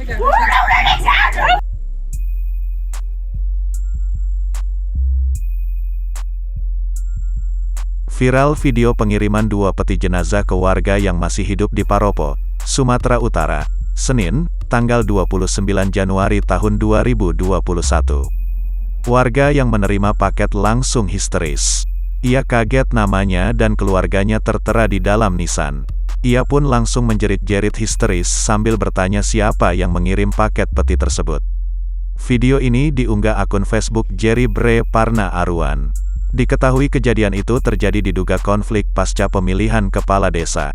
Viral video pengiriman 2 peti jenazah ke warga yang masih hidup di Paropo, Sumatera Utara, Senin, tanggal 29 Januari tahun 2021. Warga yang menerima paket langsung histeris. Ia kaget namanya dan keluarganya tertera di dalam nisan. Ia pun langsung menjerit-jerit histeris sambil bertanya siapa yang mengirim paket peti tersebut. Video ini diunggah akun Facebook Jerry Bre Parna Aruan. Diketahui kejadian itu terjadi diduga konflik pasca pemilihan kepala desa.